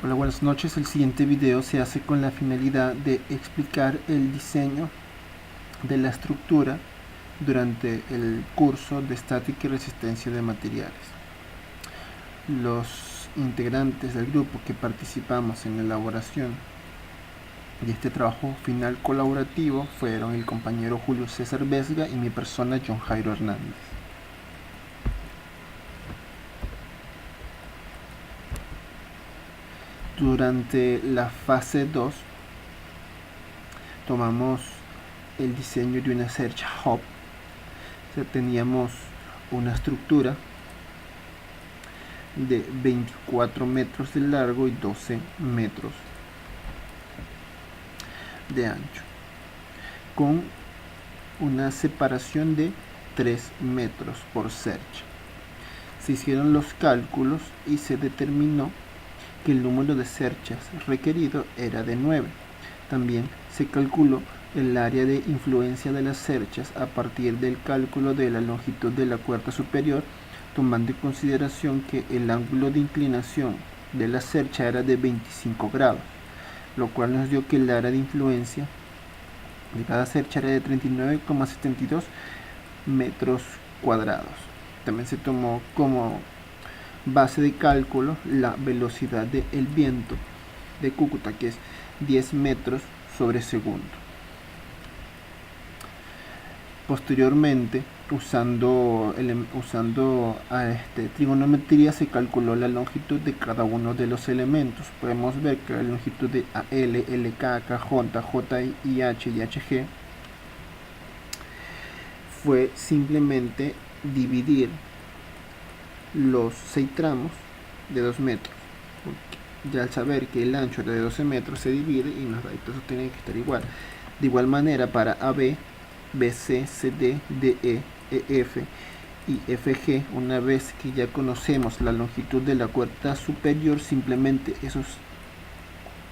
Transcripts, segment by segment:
Hola, buenas noches. El siguiente video se hace con la finalidad de explicar el diseño de la estructura durante el curso de estática y resistencia de materiales. Los integrantes del grupo que participamos en la elaboración de este trabajo final colaborativo fueron el compañero Julio César Vesga y mi persona, John Jairo Hernández. Durante la fase 2 tomamos el diseño de una search hub. Teníamos una estructura de 24 metros de largo y 12 metros de ancho, con una separación de 3 metros por search. Se hicieron los cálculos y se determinó que el número de cerchas requerido era de 9. También se calculó el área de influencia de las cerchas a partir del cálculo de la longitud de la cuerda superior, tomando en consideración que el ángulo de inclinación de la cercha era de 25 grados, lo cual nos dio que el área de influencia de cada cercha era de 39,72 metros cuadrados. También se tomó como base de cálculo la velocidad del viento de Cúcuta, que es 10 metros sobre segundo. Posteriormente, usando trigonometría, se calculó la longitud de cada uno de los elementos. Podemos ver que la longitud de AL, LK, KJ, JI, H y HG fue simplemente dividir los 6 tramos de 2 metros. Ya al saber que el ancho era de 12 metros se divide y nos da, entonces tiene que estar igual. De igual manera para AB, BC, CD, DE, EF y FG, una vez que ya conocemos la longitud de la cuerda superior, simplemente esas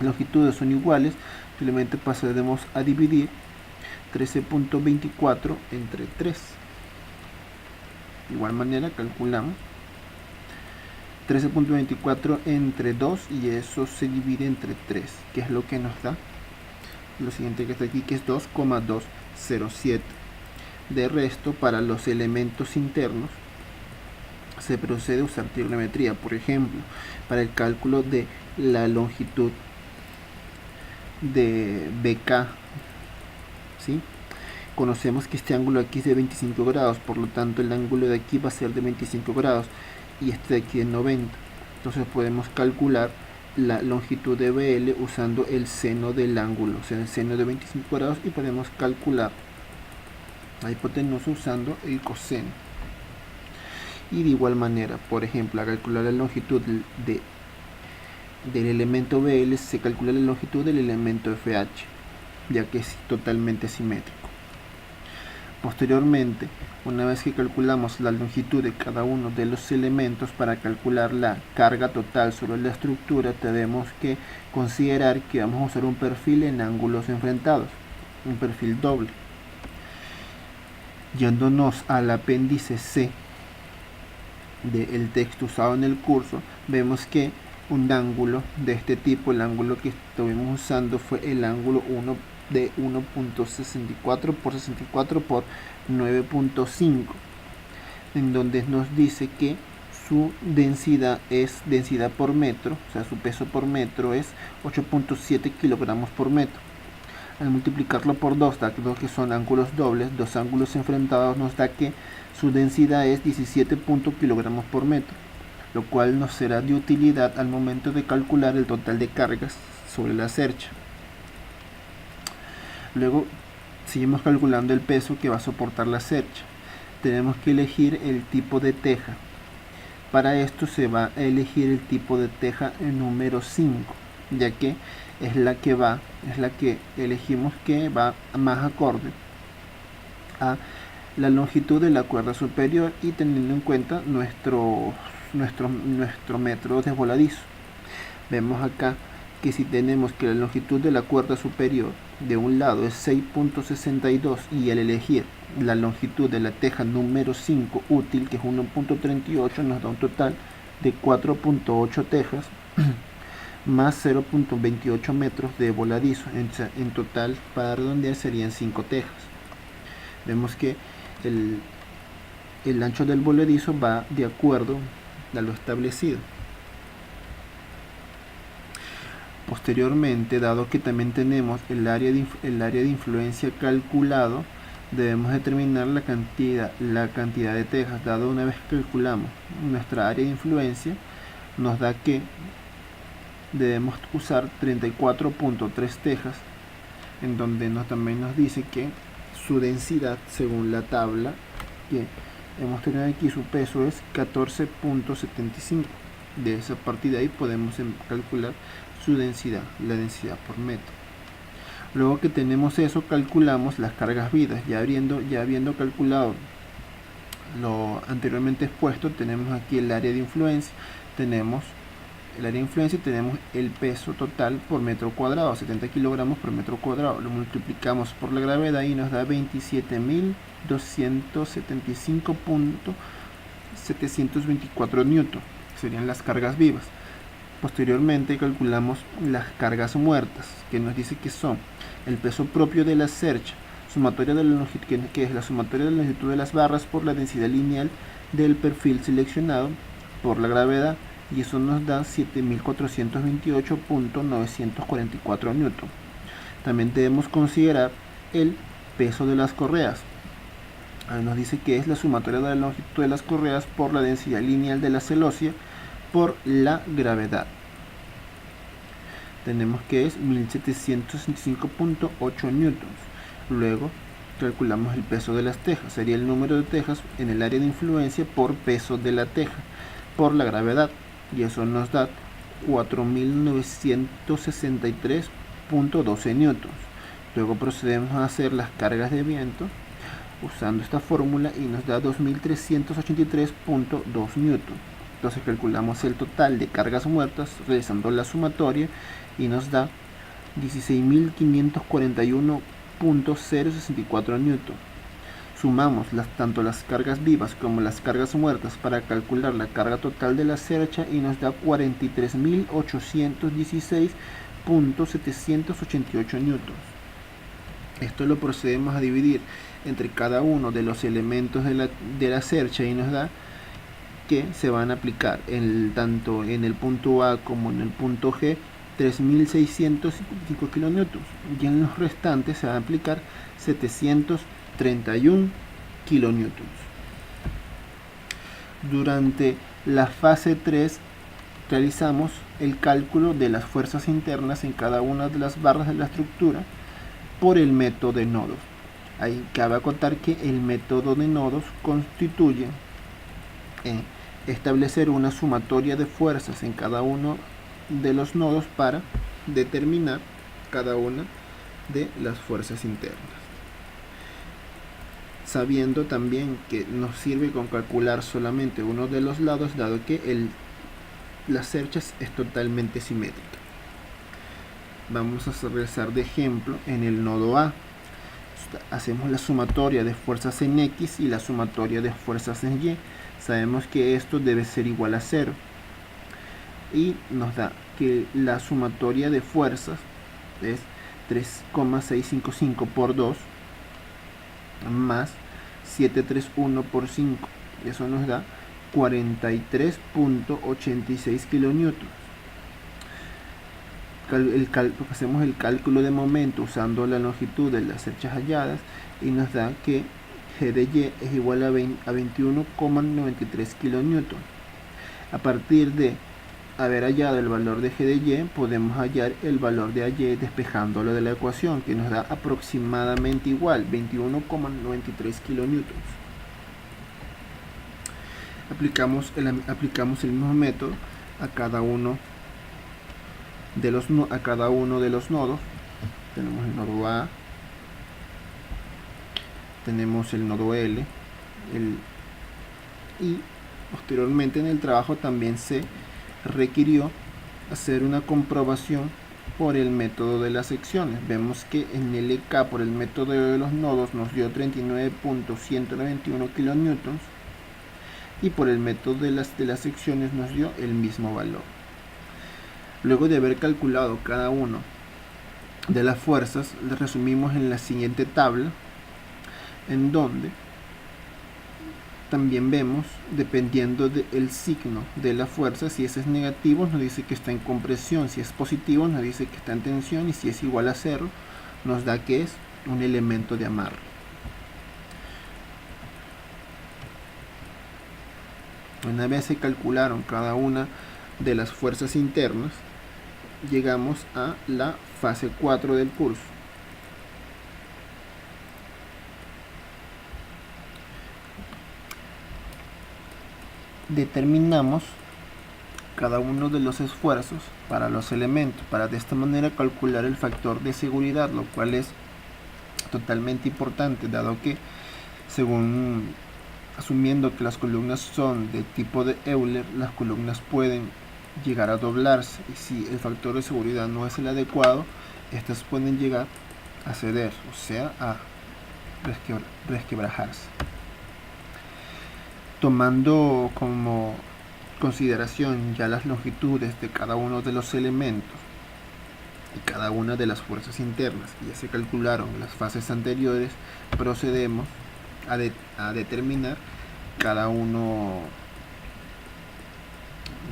longitudes son iguales, simplemente pasaremos a dividir 13.24 entre 3. De igual manera calculamos 13.24 entre 2 y eso se divide entre 3, que es lo que nos da lo siguiente que está aquí, que es 2,207. De resto, para los elementos internos se procede a usar trigonometría. Por ejemplo, para el cálculo de la longitud de BK, ¿sí? Conocemos que este ángulo aquí es de 25 grados, por lo tanto el ángulo de aquí va a ser de 25 grados y este de aquí de 90. Entonces podemos calcular la longitud de BL usando el seno del ángulo, o sea, el seno de 25 grados, y podemos calcular la hipotenusa usando el coseno. Y de igual manera, por ejemplo, a calcular la longitud del elemento BL se calcula la longitud del elemento FH, ya que es totalmente simétrico. Posteriormente, una vez que calculamos la longitud de cada uno de los elementos, para calcular la carga total sobre la estructura tenemos que considerar que vamos a usar un perfil en ángulos enfrentados, un perfil doble. Yéndonos al apéndice C del texto usado en el curso, vemos que un ángulo de este tipo, el ángulo que estuvimos usando fue el ángulo 1 de 1.64 por 64 por 9.5, en donde nos dice que su densidad es densidad por metro, o sea, su peso por metro es 8.7 kilogramos por metro. Al multiplicarlo por 2, dado que son ángulos dobles, dos ángulos enfrentados, nos da que su densidad es 17 kilogramos por metro, lo cual nos será de utilidad al momento de calcular el total de cargas sobre la cercha. Luego seguimos calculando el peso que va a soportar la cercha. Tenemos que elegir el tipo de teja. Para esto se va a elegir el tipo de teja número 5, ya que es la que elegimos que va más acorde a la longitud de la cuerda superior y teniendo en cuenta nuestro metro desvoladizo. Vemos acá que si tenemos que la longitud de la cuerda superior de un lado es 6.62 y al elegir la longitud de la teja número 5 útil, que es 1.38, nos da un total de 4.8 tejas, más 0.28 metros de voladizo. En total, para redondear, serían 5 tejas. Vemos que el ancho del voladizo va de acuerdo a lo establecido. Posteriormente, dado que también tenemos el área de influencia calculado, debemos determinar la cantidad de tejas. Dado una vez que calculamos nuestra área de influencia, nos da que debemos usar 34.3 tejas, en donde también nos dice que su densidad, según la tabla que hemos tenido aquí, su peso es 14.75. de esa partida ahí podemos calcular su densidad, la densidad por metro. Luego que tenemos eso, calculamos las cargas vidas. Ya habiendo calculado lo anteriormente expuesto, tenemos aquí el área de influencia. Tenemos el peso total por metro cuadrado, 70 kilogramos por metro cuadrado. Lo multiplicamos por la gravedad y nos da 27.275.724 newton. Serían las cargas vivas. Posteriormente calculamos las cargas muertas, que nos dice que son el peso propio de la cercha, sumatoria de la longitud, que es la sumatoria de la longitud de las barras por la densidad lineal del perfil seleccionado por la gravedad, y eso nos da 7.428.944 newton. También debemos considerar el peso de las correas. Nos dice que es la sumatoria de la longitud de las correas por la densidad lineal de la celosía por la gravedad. Tenemos que es 1765.8 newtons. Luego calculamos el peso de las tejas. Sería el número de tejas en el área de influencia por peso de la teja por la gravedad, y eso nos da 4.963.12 newtons. Luego procedemos a hacer las cargas de viento usando esta fórmula y nos da 2.383.2 newtons. Entonces calculamos el total de cargas muertas realizando la sumatoria y nos da 16.541.064 newton. Sumamos tanto las cargas vivas como las cargas muertas para calcular la carga total de la cercha y nos da 43.816.788 newtons. Esto lo procedemos a dividir entre cada uno de los elementos de la cercha y nos da que se van a aplicar tanto en el punto A como en el punto G 3.655 kilonewtons, y en los restantes se van a aplicar 731 kilonewtons. Durante la fase 3 realizamos el cálculo de las fuerzas internas en cada una de las barras de la estructura por el método de nodos. Ahí cabe acotar que el método de nodos constituye establecer una sumatoria de fuerzas en cada uno de los nodos para determinar cada una de las fuerzas internas, sabiendo también que nos sirve con calcular solamente uno de los lados, dado que la cercha es totalmente simétrica. Vamos a realizar de ejemplo en el nodo A. Hacemos la sumatoria de fuerzas en X y la sumatoria de fuerzas en Y. Sabemos que esto debe ser igual a 0 y nos da que la sumatoria de fuerzas es 3,655 por 2 más 731 por 5, eso nos da 43.86 kilonewtons. Hacemos el cálculo de momento usando la longitud de las cerchas halladas y nos da que G de Y es igual a 21,93 kilonewtons. A partir de haber hallado el valor de G de Y, podemos hallar el valor de AY despejándolo de la ecuación, que nos da aproximadamente igual, 21,93 kilonewtons. Aplicamos el mismo método a cada uno de los nodos. Tenemos el nodo A, tenemos el nodo L, y posteriormente en el trabajo también se requirió hacer una comprobación por el método de las secciones. Vemos que en el LK por el método de los nodos nos dio 39.191 kilonewtons y por el método de las secciones nos dio el mismo valor. Luego de haber calculado cada uno de las fuerzas, le resumimos en la siguiente tabla, en donde también vemos, dependiendo del signo de la fuerza, si ese es negativo nos dice que está en compresión, si es positivo nos dice que está en tensión, y si es igual a 0 nos da que es un elemento de amarre. Una vez se calcularon cada una de las fuerzas internas, llegamos a la fase 4 del curso. Determinamos cada uno de los esfuerzos para los elementos, para de esta manera calcular el factor de seguridad, lo cual es totalmente importante, dado que asumiendo que las columnas son de tipo de Euler, las columnas pueden llegar a doblarse, y si el factor de seguridad no es el adecuado, estas pueden llegar a ceder, o sea, a resquebrajarse. Tomando como consideración ya las longitudes de cada uno de los elementos y cada una de las fuerzas internas que ya se calcularon en las fases anteriores, procedemos a determinar cada uno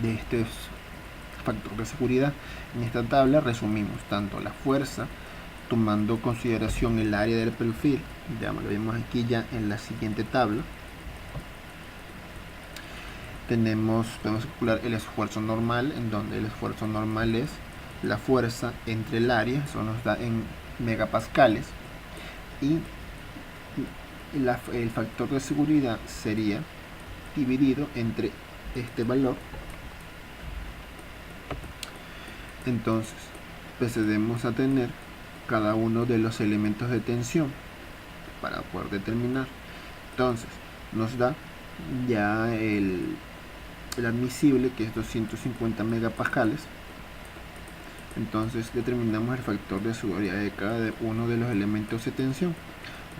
de estos factores de seguridad. En esta tabla resumimos tanto la fuerza, tomando en consideración el área del perfil, ya lo vemos aquí ya en la siguiente tabla. Podemos calcular el esfuerzo normal, en donde el esfuerzo normal es la fuerza entre el área, eso nos da en megapascales, y el factor de seguridad sería dividido entre este valor. Entonces procedemos a tener cada uno de los elementos de tensión para poder determinar. Entonces nos da ya el admisible, que es 250 megapascales. Entonces determinamos el factor de seguridad de cada uno de los elementos de tensión.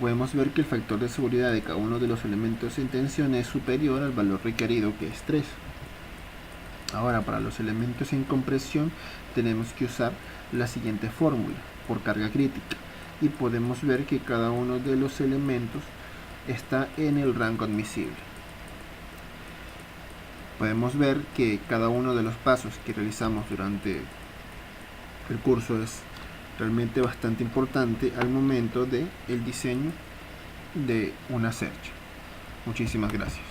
Podemos ver que el factor de seguridad de cada uno de los elementos en tensión es superior al valor requerido, que es 3. Ahora, para los elementos en compresión tenemos que usar la siguiente fórmula por carga crítica, y podemos ver que cada uno de los elementos está en el rango admisible. Podemos ver que cada uno de los pasos que realizamos durante el curso es realmente bastante importante al momento del diseño de una search. Muchísimas gracias.